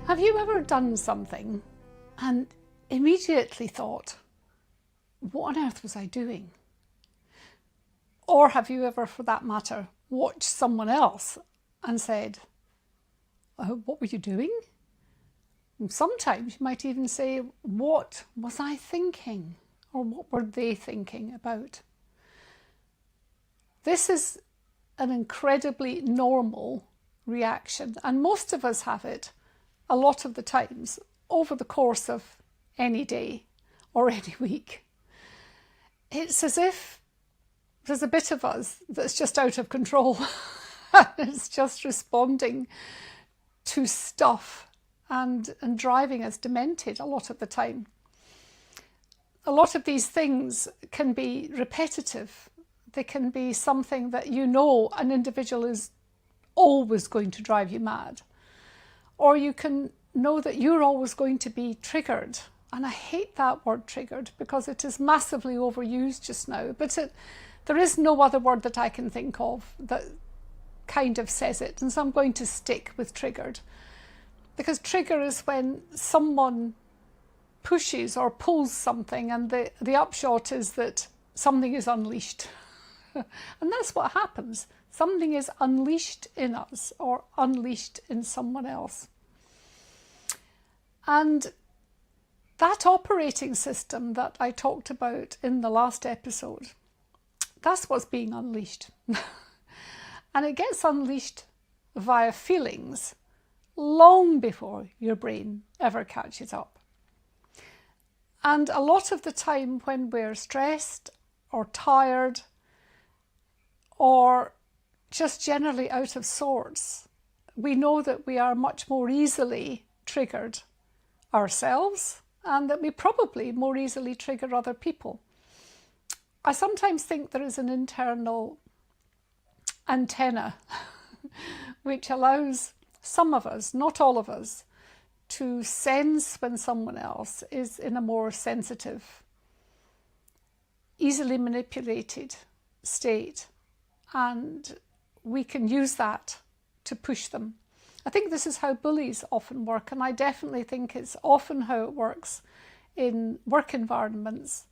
Have you ever done something and immediately thought, what on earth was I doing? Or have you ever, for that matter, watched someone else and said, oh, what were you doing? And sometimes you might even say, what was I thinking? Or what were they thinking about? This is an incredibly normal reaction, and most of us have it a lot of the times over the course of any day or any week. It's as if there's a bit of us that's just out of control. It's just responding to stuff and driving us demented a lot of the time. A lot of these things can be repetitive. They can be something that you know an individual is always going to drive you mad. Or you can know that you're always going to be triggered. And I hate that word triggered because it is massively overused just now. But there is no other word that I can think of that kind of says it. And so I'm going to stick with triggered. Because trigger is when someone pushes or pulls something and the upshot is that something is unleashed. And that's what happens. Something is unleashed in us or unleashed in someone else. And that operating system that I talked about in the last episode, that's what's being unleashed. And it gets unleashed via feelings long before your brain ever catches up. And a lot of the time when we're stressed or tired or just generally out of sorts, we know that we are much more easily triggered ourselves and that we probably more easily trigger other people. I sometimes think there is an internal antenna which allows some of us, not all of us, to sense when someone else is in a more sensitive, easily manipulated state, and we can use that to push them. I think this is how bullies often work, and I definitely think it's often how it works in work environments,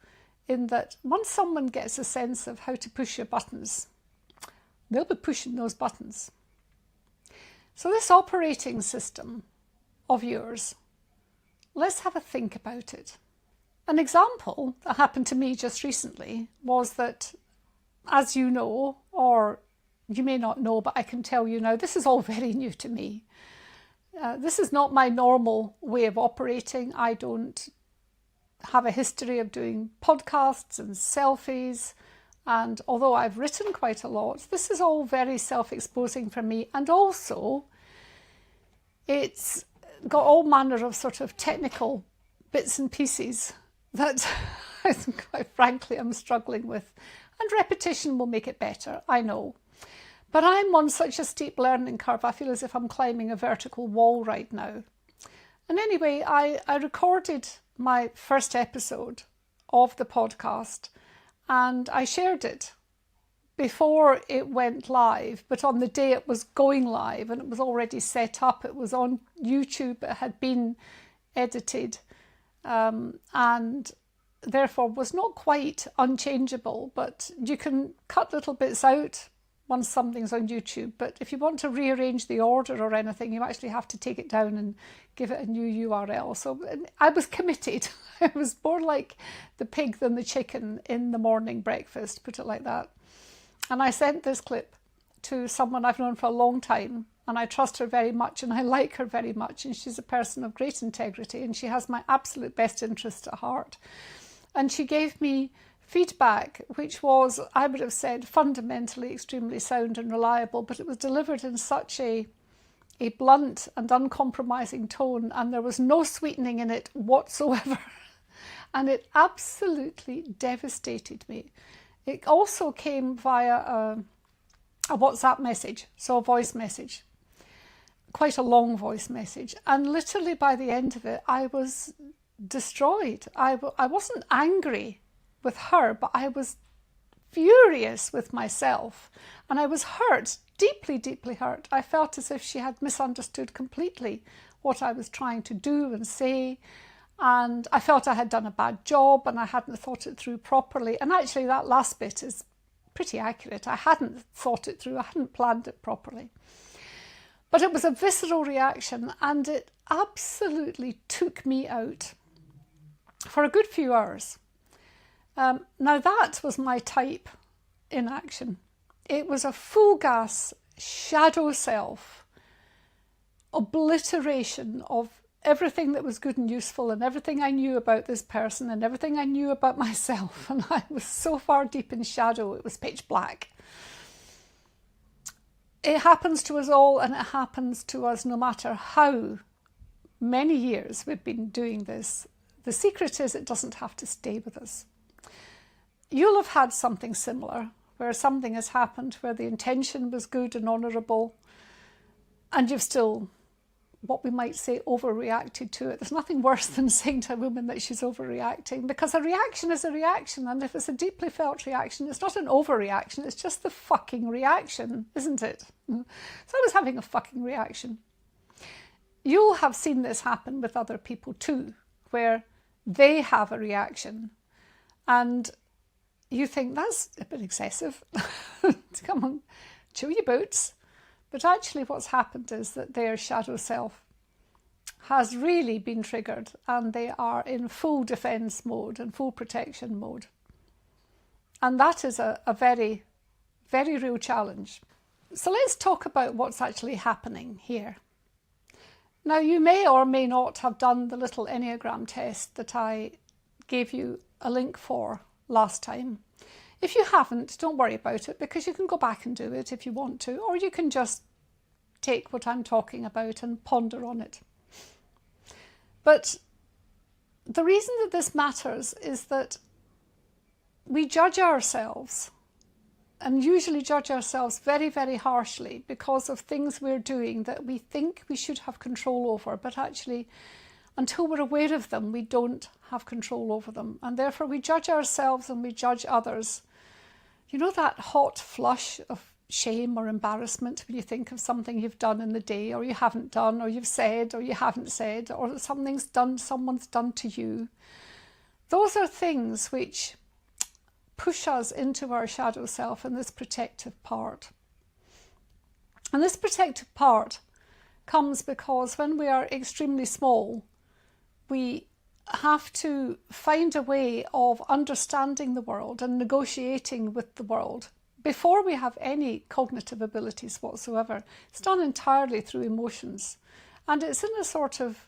in that once someone gets a sense of how to push your buttons, they'll be pushing those buttons. So this operating system of yours, let's have a think about it. An example that happened to me just recently was that, as you know, or you may not know, but I can tell you now, this is all very new to me. This is not my normal way of operating. I don't have a history of doing podcasts and selfies. And although I've written quite a lot, this is all very self-exposing for me. And also, it's got all manner of sort of technical bits and pieces that quite frankly I'm struggling with. And repetition will make it better, I know. But I'm on such a steep learning curve, I feel as if I'm climbing a vertical wall right now. And anyway, I recorded my first episode of the podcast and I shared it before it went live, but on the day it was going live and it was already set up, it was on YouTube, it had been edited, and therefore was not quite unchangeable, but you can cut little bits out once something's on YouTube. But if you want to rearrange the order or anything, you actually have to take it down and give it a new URL. So I was committed. I was more like the pig than the chicken in the morning breakfast, put it like that. And I sent this clip to someone I've known for a long time, and I trust her very much and I like her very much, and she's a person of great integrity and she has my absolute best interests at heart. And she gave me feedback which was, I would have said, fundamentally extremely sound and reliable, but it was delivered in such a blunt and uncompromising tone, and there was no sweetening in it whatsoever. And it absolutely devastated me. It also came via a WhatsApp message, so a voice message, quite a long voice message. And literally by the end of it, I was destroyed. I wasn't angry with her, but I was furious with myself, and I was hurt, deeply, deeply hurt. I felt as if she had misunderstood completely what I was trying to do and say, and I felt I had done a bad job and I hadn't thought it through properly. And actually that last bit is pretty accurate. I hadn't thought it through, I hadn't planned it properly. But it was a visceral reaction, and it absolutely took me out for a good few hours. Now that was my type in action. It was a full gas shadow self obliteration of everything that was good and useful and everything I knew about this person and everything I knew about myself. And I was so far deep in shadow, it was pitch black. It happens to us all, and it happens to us no matter how many years we've been doing this. The secret is it doesn't have to stay with us. You'll have had something similar, where something has happened where the intention was good and honourable, and you've still, what we might say, overreacted to it. There's nothing worse than saying to a woman that she's overreacting, because a reaction is a reaction, and if it's a deeply felt reaction, it's not an overreaction, it's just the fucking reaction, isn't it? So I was having a fucking reaction. You'll have seen this happen with other people too, where they have a reaction and you think that's a bit excessive. Come on, chew your boots. But actually what's happened is that their shadow self has really been triggered, and they are in full defence mode and full protection mode. And that is a very, very real challenge. So let's talk about what's actually happening here. Now, you may or may not have done the little Enneagram test that I gave you a link for last time. If you haven't, don't worry about it, because you can go back and do it if you want to, or you can just take what I'm talking about and ponder on it. But the reason that this matters is that we judge ourselves, and usually judge ourselves very, very harshly because of things we're doing that we think we should have control over, but actually, until we're aware of them, we don't have control over them. And therefore we judge ourselves and we judge others. You know that hot flush of shame or embarrassment when you think of something you've done in the day, or you haven't done, or you've said, or you haven't said, or someone's done to you? Those are things which push us into our shadow self and this protective part. And this protective part comes because when we are extremely small, we have to find a way of understanding the world and negotiating with the world before we have any cognitive abilities whatsoever. It's done entirely through emotions, and it's in a sort of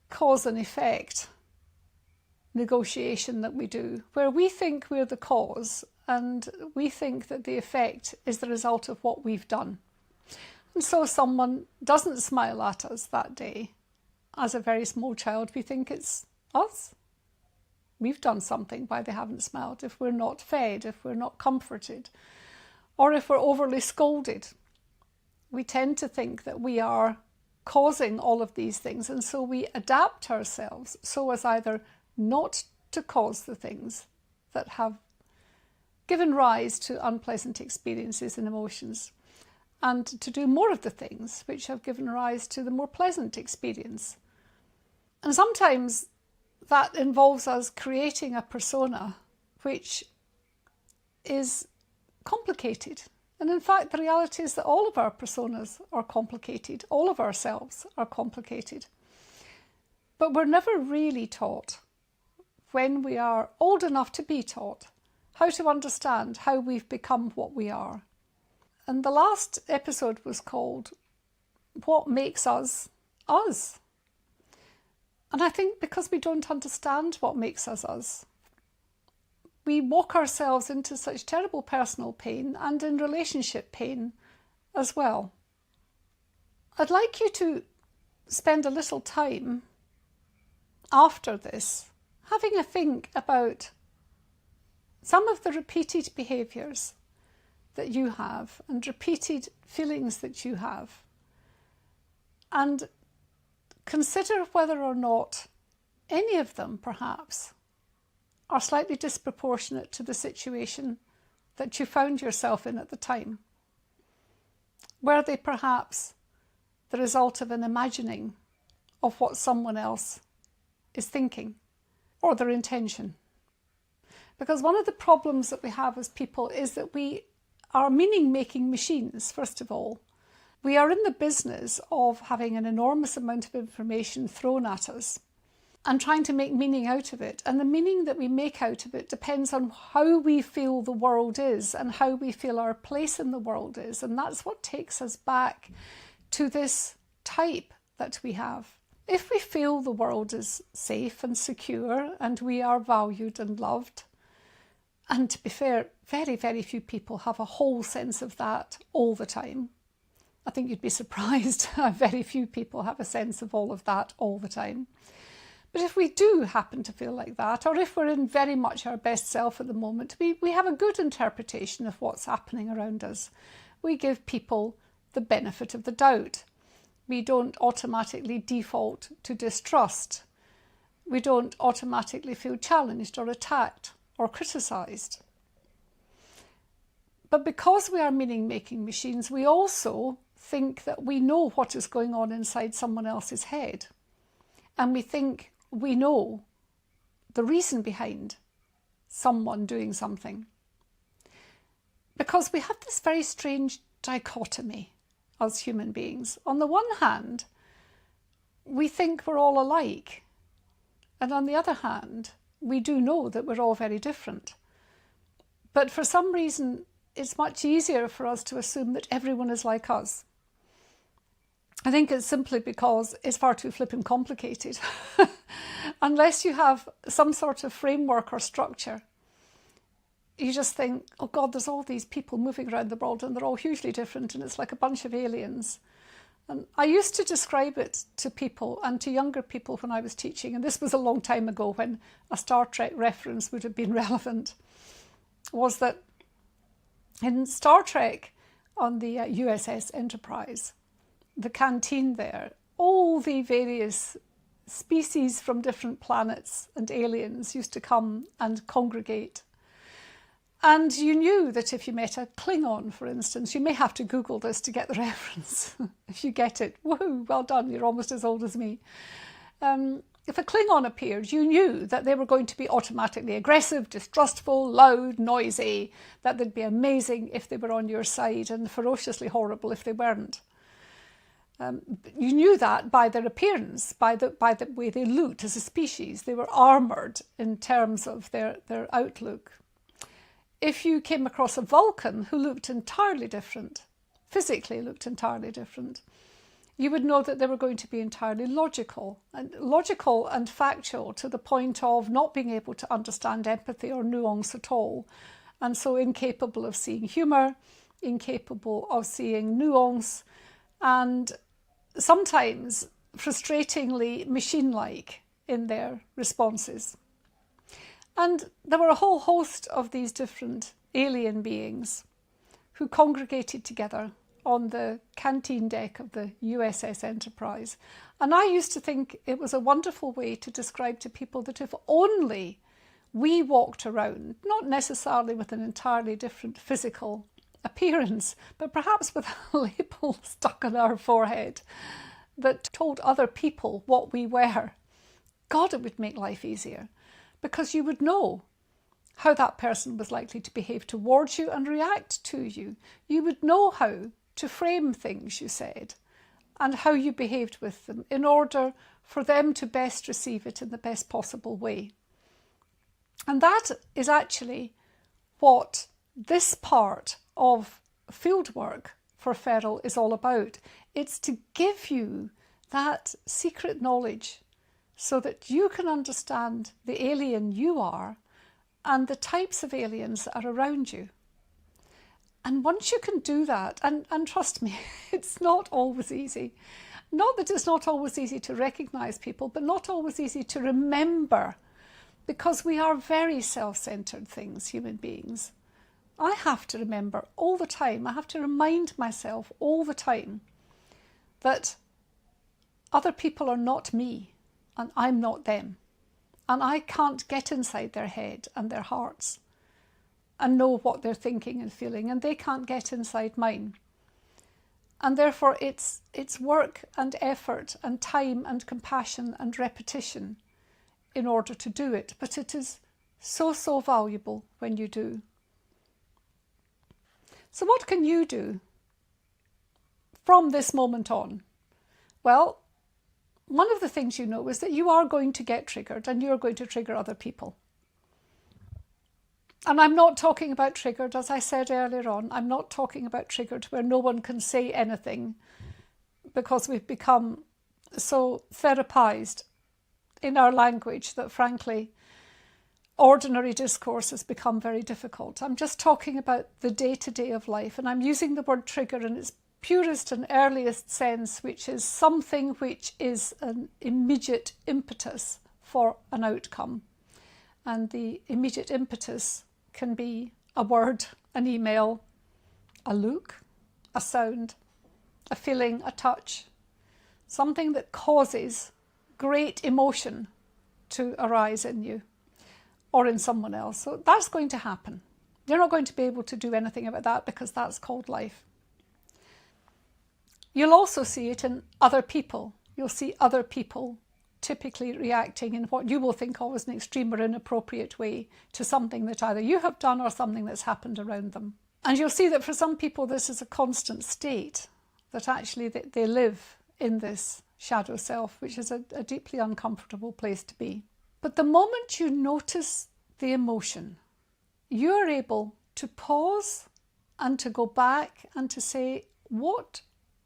cause and effect negotiation that we do, where we think we're the cause and we think that the effect is the result of what we've done. And so someone doesn't smile at us that day. As a very small child, we think it's us. We've done something why they haven't smiled. If we're not fed, if we're not comforted, or if we're overly scolded, we tend to think that we are causing all of these things. And so we adapt ourselves so as either not to cause the things that have given rise to unpleasant experiences and emotions, and to do more of the things which have given rise to the more pleasant experience. And sometimes that involves us creating a persona which is complicated. And in fact, the reality is that all of our personas are complicated. All of ourselves are complicated. But we're never really taught, when we are old enough to be taught, how to understand how we've become what we are. And the last episode was called What Makes Us Us? And I think because we don't understand what makes us us, we walk ourselves into such terrible personal pain and in relationship pain as well. I'd like you to spend a little time after this having a think about some of the repeated behaviours that you have and repeated feelings that you have, and consider whether or not any of them perhaps are slightly disproportionate to the situation that you found yourself in at the time. Were they perhaps the result of an imagining of what someone else is thinking or their intention. Because one of the problems that we have as people is that we are meaning-making machines, first of all. We are in the business of having an enormous amount of information thrown at us and trying to make meaning out of it. And the meaning that we make out of it depends on how we feel the world is and how we feel our place in the world is. And that's what takes us back to this type that we have. If we feel the world is safe and secure and we are valued and loved, and to be fair, very, very few people have a whole sense of that all the time. I think you'd be surprised how very few people have a sense of all of that all the time. But if we do happen to feel like that, or if we're in very much our best self at the moment, we have a good interpretation of what's happening around us. We give people the benefit of the doubt. We don't automatically default to distrust. We don't automatically feel challenged or attacked or criticised. But because we are meaning-making machines, we also think that we know what is going on inside someone else's head. And we think we know the reason behind someone doing something. Because we have this very strange dichotomy as human beings. On the one hand, we think we're all alike. And on the other hand, we do know that we're all very different. But for some reason, it's much easier for us to assume that everyone is like us. I think it's simply because it's far too flipping complicated. Unless you have some sort of framework or structure, you just think, oh God, there's all these people moving around the world and they're all hugely different and it's like a bunch of aliens. And I used to describe it to people and to younger people when I was teaching, and this was a long time ago when a Star Trek reference would have been relevant, was that in Star Trek on the USS Enterprise, the canteen there, all the various species from different planets and aliens used to come and congregate. And you knew that if you met a Klingon, for instance, you may have to Google this to get the reference. If you get it, woohoo, well done, you're almost as old as me. If a Klingon appeared, you knew that they were going to be automatically aggressive, distrustful, loud, noisy, that they'd be amazing if they were on your side and ferociously horrible if they weren't. You knew that by their appearance, by the way they looked as a species. They were armoured in terms of their outlook. If you came across a Vulcan who looked entirely different, physically looked entirely different, you would know that they were going to be entirely logical and factual to the point of not being able to understand empathy or nuance at all, and so incapable of seeing humour, incapable of seeing nuance, and sometimes frustratingly machine-like in their responses. And there were a whole host of these different alien beings who congregated together on the canteen deck of the USS Enterprise. And I used to think it was a wonderful way to describe to people that if only we walked around, not necessarily with an entirely different physical appearance, but perhaps with a label stuck on our forehead that told other people what we were, God, it would make life easier, because you would know how that person was likely to behave towards you and react to you. You would know how to frame things you said and how you behaved with them in order for them to best receive it in the best possible way. And that is actually what this part of fieldwork for Feral is all about. It's to give you that secret knowledge so that you can understand the alien you are and the types of aliens that are around you. And once you can do that, and trust me, it's not always easy. Not that it's not always easy to recognise people, but not always easy to remember, because we are very self-centred things, human beings. I have to remember all the time, I have to remind myself all the time that other people are not me and I'm not them. And I can't get inside their head and their hearts and know what they're thinking and feeling, and they can't get inside mine. And therefore it's work and effort and time and compassion and repetition in order to do it. But it is so, so valuable when you do. So what can you do from this moment on? Well, one of the things you know is that you are going to get triggered and you're going to trigger other people. And I'm not talking about triggered, as I said earlier on, I'm not talking about triggered where no one can say anything because we've become so therapized in our language that, frankly, ordinary discourse has become very difficult. I'm just talking about the day-to-day of life, and I'm using the word trigger in its purest and earliest sense, which is something which is an immediate impetus for an outcome. And the immediate impetus can be a word, an email, a look, a sound, a feeling, a touch, something that causes great emotion to arise in you or in someone else. So that's going to happen. You're not going to be able to do anything about that because that's called life. You'll also see it in other people. You'll see other people typically reacting in what you will think of as an extreme or inappropriate way to something that either you have done or something that's happened around them. And you'll see that for some people this is a constant state, that actually they live in this shadow self, which is a deeply uncomfortable place to be. But the moment you notice the emotion, you are able to pause and to go back and to say, what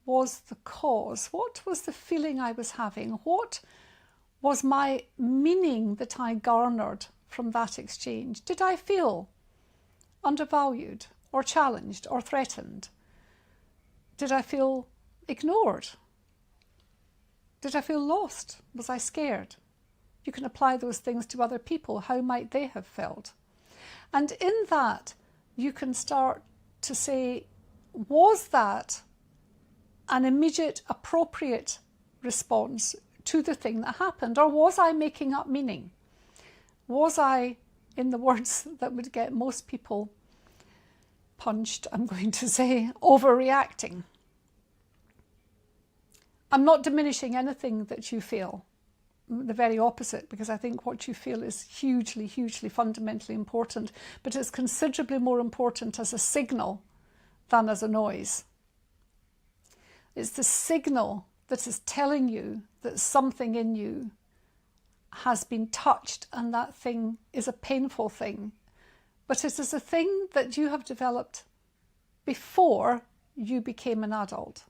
was the cause? What was the feeling I was having? What was my meaning that I garnered from that exchange? Did I feel undervalued or challenged or threatened? Did I feel ignored? Did I feel lost? Was I scared? You can apply those things to other people. How might they have felt? And in that, you can start to say, was that an immediate, appropriate response to the thing that happened? Or was I making up meaning? Was I, in the words that would get most people punched, I'm going to say, overreacting? I'm not diminishing anything that you feel. The very opposite, because I think what you feel is hugely, hugely fundamentally important, but it's considerably more important as a signal than as a noise. It's the signal that is telling you that something in you has been touched and that thing is a painful thing. But it is a thing that you have developed before you became an adult.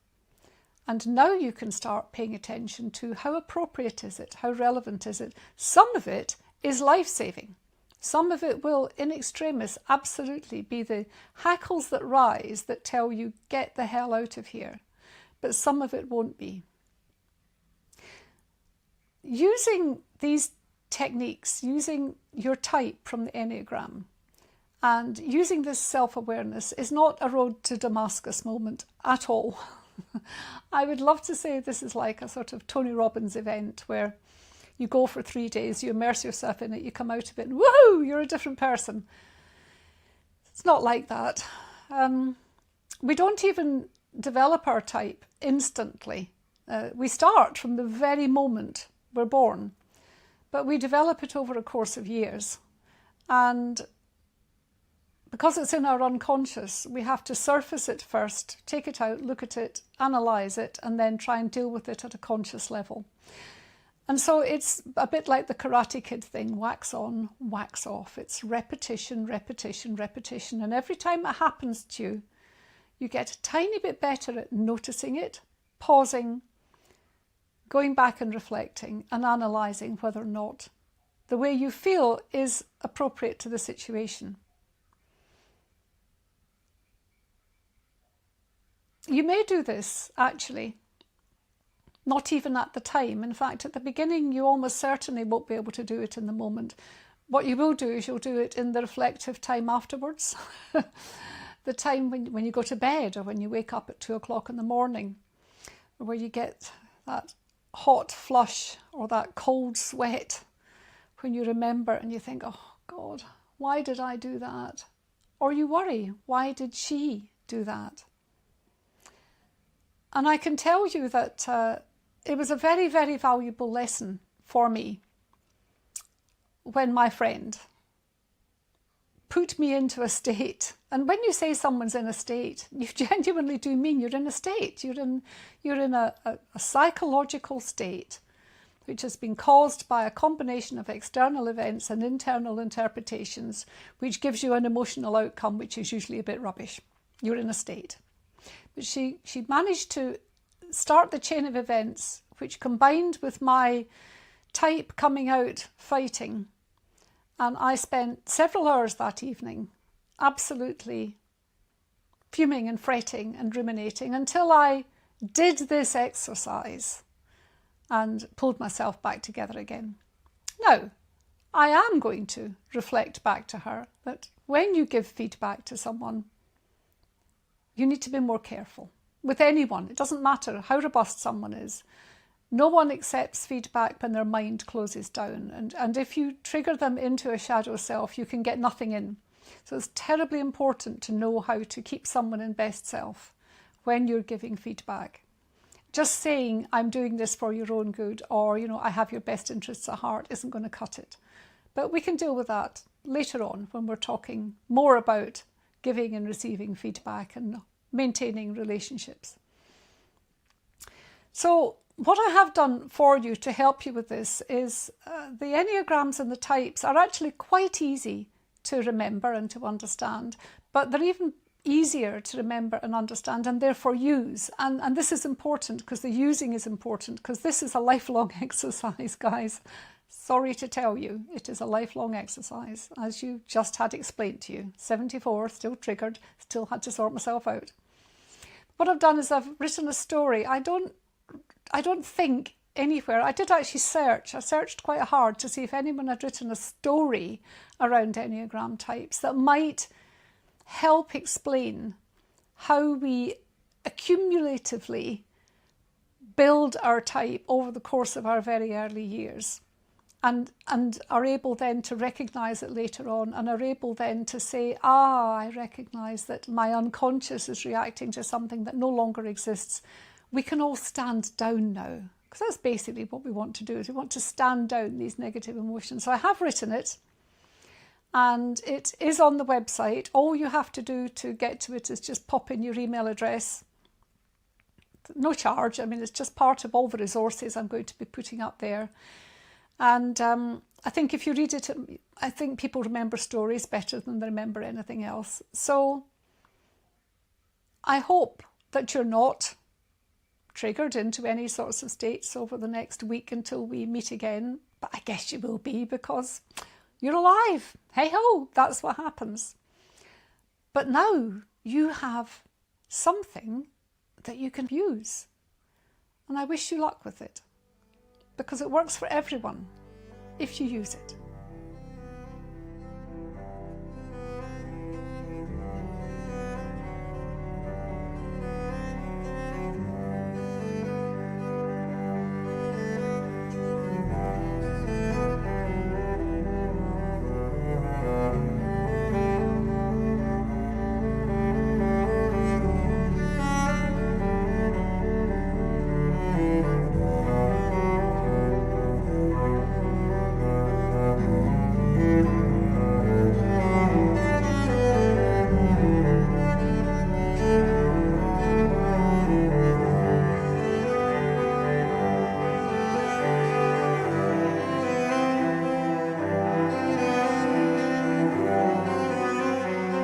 And now you can start paying attention to how appropriate is it, how relevant is it. Some of it is life-saving. Some of it will, in extremis, absolutely be the hackles that rise that tell you, get the hell out of here. But some of it won't be. Using these techniques, using your type from the Enneagram, and using this self-awareness is not a road to Damascus moment at all. I would love to say this is like a sort of Tony Robbins event where you go for 3 days, you immerse yourself in it, you come out of it, and woohoo, you're a different person. It's not like that. We don't even develop our type instantly. We start from the very moment we're born, but we develop it over a course of years. And because it's in our unconscious, we have to surface it first, take it out, look at it, analyse it, and then try and deal with it at a conscious level. And so it's a bit like the Karate Kid thing, wax on, wax off. It's repetition, repetition, repetition. And every time it happens to you, you get a tiny bit better at noticing it, pausing, going back and reflecting and analysing whether or not the way you feel is appropriate to the situation. You may do this, actually, not even at the time. In fact, at the beginning, you almost certainly won't be able to do it in the moment. What you will do is you'll do it in the reflective time afterwards. The time when you go to bed or when you wake up at 2 o'clock in the morning, where you get that hot flush or that cold sweat when you remember and you think, oh God, why did I do that? Or you worry, why did she do that? And I can tell you that it was a very, very valuable lesson for me when my friend put me into a state. And when you say someone's in a state, you genuinely do mean you're in a state. You're in a psychological state which has been caused by a combination of external events and internal interpretations, which gives you an emotional outcome, which is usually a bit rubbish. You're in a state. But she managed to start the chain of events, which combined with my type coming out fighting. And I spent several hours that evening absolutely fuming and fretting and ruminating until I did this exercise and pulled myself back together again. Now, I am going to reflect back to her that when you give feedback to someone, you need to be more careful. With anyone, it doesn't matter how robust someone is. No one accepts feedback when their mind closes down. And if you trigger them into a shadow self, you can get nothing in. So it's terribly important to know how to keep someone in best self when you're giving feedback. Just saying, I'm doing this for your own good, or, I have your best interests at heart, isn't going to cut it. But we can deal with that later on when we're talking more about giving and receiving feedback and maintaining relationships. So what I have done for you to help you with this is the Enneagrams and the types are actually quite easy to remember and to understand, but they're even easier to remember and understand and therefore use. And this is important because the using is important, because this is a lifelong exercise, guys. Sorry to tell you, it is a lifelong exercise, as you just had explained to you. 74, still triggered, still had to sort myself out. What I've done is I've written a story. I don't think anywhere, I did actually search. I searched quite hard to see if anyone had written a story around Enneagram types that might help explain how we accumulatively build our type over the course of our very early years, and are able then to recognise it later on, and are able then to say, I recognise that my unconscious is reacting to something that no longer exists. We can all stand down now, because that's basically what we want to do, is we want to stand down these negative emotions. So I have written it, and it is on the website. All you have to do to get to it is just pop in your email address. No charge. I mean, it's just part of all the resources I'm going to be putting up there. And I think if you read it, I think people remember stories better than they remember anything else. So I hope that you're not triggered into any sorts of states over the next week until we meet again. But I guess you will be, because you're alive. Hey ho, that's what happens. But now you have something that you can use. And I wish you luck with it, because it works for everyone if you use it.